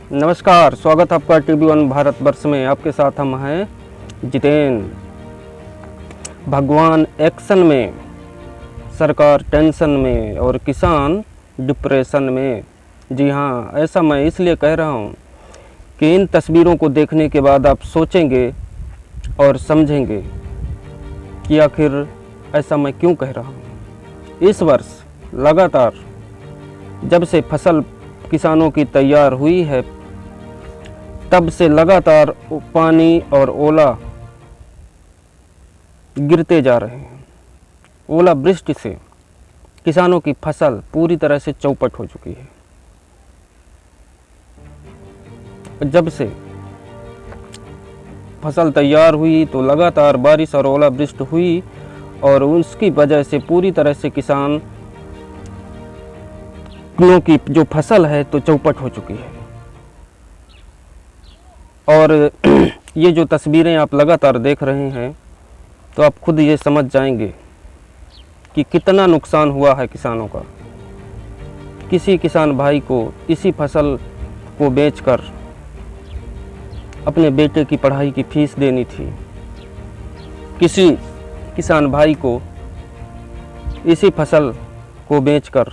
नमस्कार, स्वागत है आपका TV1 भारतवर्ष में। आपके साथ हम हैं जितेंद्र। भगवान एक्शन में, सरकार टेंशन में और किसान डिप्रेशन में। जी हाँ, ऐसा मैं इसलिए कह रहा हूँ कि इन तस्वीरों को देखने के बाद आप सोचेंगे और समझेंगे कि आखिर ऐसा मैं क्यों कह रहा हूँ। इस वर्ष लगातार जब से फसल किसानों की तैयार हुई है, तब से लगातार पानी और ओला गिरते जा रहे हैं। ओला वृष्टि से किसानों की फसल पूरी तरह से चौपट हो चुकी है। जब से फसल तैयार हुई तो लगातार बारिश और ओला वृष्टि हुई और उसकी वजह से पूरी तरह से किसानों की जो फसल है तो चौपट हो चुकी है। और ये जो तस्वीरें आप लगातार देख रहे हैं तो आप खुद ये समझ जाएंगे कि कितना नुकसान हुआ है किसानों का। किसी किसान भाई को इसी फसल को बेचकर अपने बेटे की पढ़ाई की फीस देनी थी। किसी किसान भाई को इसी फसल को बेचकर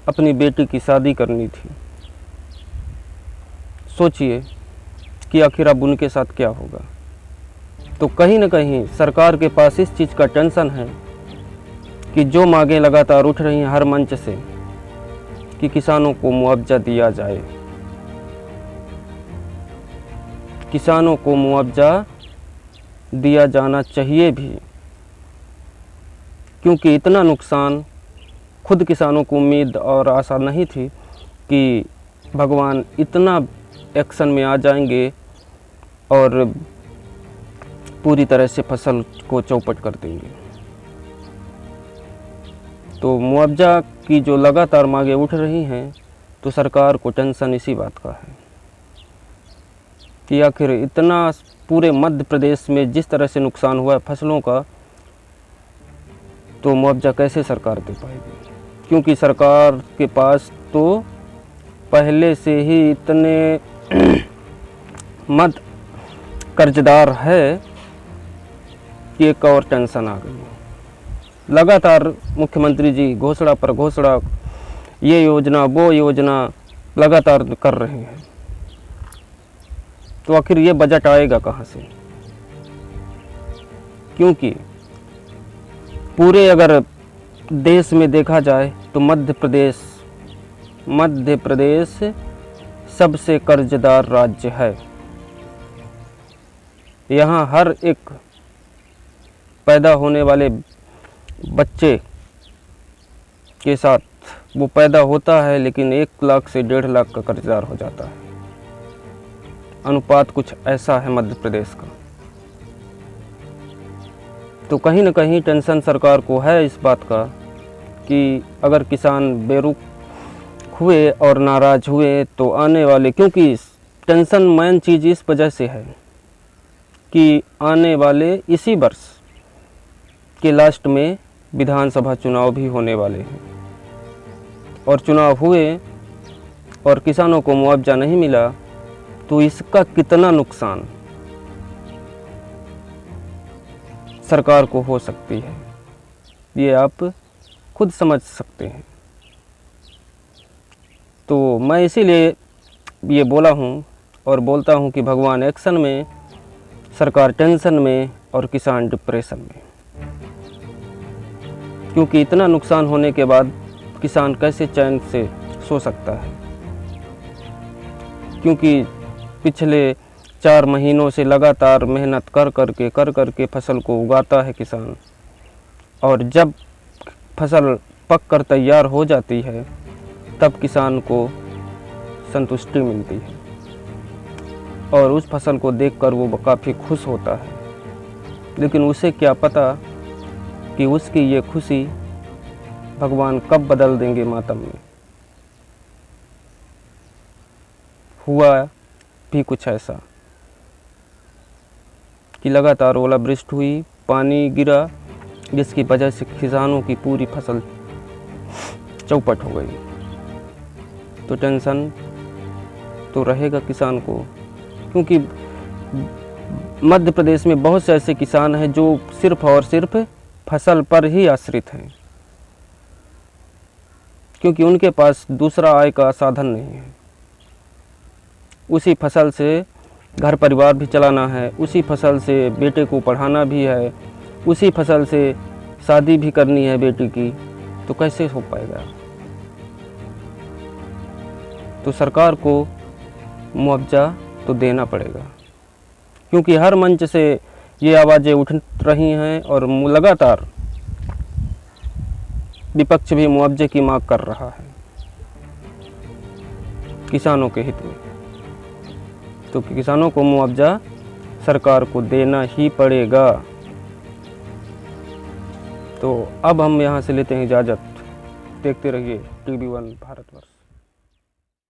अपनी बेटी की शादी करनी थी। सोचिए कि आखिर अब उनके साथ क्या होगा। तो कहीं ना कहीं सरकार के पास इस चीज़ का टेंशन है कि जो मांगें लगातार उठ रही हैं हर मंच से कि किसानों को मुआवजा दिया जाए, किसानों को मुआवजा दिया जाना चाहिए भी, क्योंकि इतना नुकसान खुद किसानों को उम्मीद और आशा नहीं थी कि भगवान इतना एक्शन में आ जाएंगे और पूरी तरह से फसल को चौपट कर देंगे। तो मुआवजा की जो लगातार मांगें उठ रही हैं तो सरकार को टेंशन इसी बात का है कि आखिर इतना पूरे मध्य प्रदेश में जिस तरह से नुकसान हुआ है फसलों का, तो मुआवजा कैसे सरकार दे पाएगी। क्योंकि सरकार के पास तो पहले से ही इतने मद कर्जदार है कि एक और टेंशन आ गई। लगातार मुख्यमंत्री जी घोषणा पर घोषणा, ये योजना वो योजना लगातार कर रहे हैं। तो आखिर ये बजट आएगा कहाँ से? क्योंकि पूरे अगर देश में देखा जाए तो मध्य प्रदेश सबसे कर्जदार राज्य है। यहाँ हर एक पैदा होने वाले बच्चे के साथ वो पैदा होता है, लेकिन 1 लाख से 1.5 लाख का कर्जदार हो जाता है। अनुपात कुछ ऐसा है मध्य प्रदेश का। तो कहीं ना कहीं टेंशन सरकार को है इस बात का कि अगर किसान बेरुख हुए और नाराज़ हुए तो आने वाले, क्योंकि टेंशन मेन चीज़ इस वजह से है कि आने वाले इसी वर्ष के लास्ट में विधानसभा चुनाव भी होने वाले हैं, और चुनाव हुए और किसानों को मुआवजा नहीं मिला तो इसका कितना नुकसान सरकार को हो सकती है, ये आप खुद समझ सकते हैं। तो मैं इसीलिए ये बोला हूँ और बोलता हूँ कि भगवान एक्शन में, सरकार टेंशन में और किसान डिप्रेशन में। क्योंकि इतना नुकसान होने के बाद किसान कैसे चैन से सो सकता है। क्योंकि पिछले 4 महीनों से लगातार मेहनत कर करके फसल को उगाता है किसान, और जब फसल पक कर तैयार हो जाती है तब किसान को संतुष्टि मिलती है और उस फसल को देखकर वो काफ़ी खुश होता है। लेकिन उसे क्या पता कि उसकी ये खुशी भगवान कब बदल देंगे मातम में। हुआ भी कुछ ऐसा कि लगातार ओलावृष्टि हुई, पानी गिरा, जिसकी वजह से किसानों की पूरी फसल चौपट हो गई। तो टेंशन तो रहेगा किसान को, क्योंकि मध्य प्रदेश में बहुत से ऐसे किसान हैं जो सिर्फ और सिर्फ फसल पर ही आश्रित हैं, क्योंकि उनके पास दूसरा आय का साधन नहीं है। उसी फसल से घर परिवार भी चलाना है, उसी फसल से बेटे को पढ़ाना भी है, उसी फसल से शादी भी करनी है बेटी की, तो कैसे हो पाएगा। तो सरकार को मुआवजा तो देना पड़ेगा, क्योंकि हर मंच से ये आवाज़ें उठ रही हैं और लगातार विपक्ष भी मुआवजे की मांग कर रहा है किसानों के हित में। तो किसानों को मुआवजा सरकार को देना ही पड़ेगा। तो अब हम यहाँ से लेते हैं इजाज़त। देखते रहिए TV1 भारतवर्ष।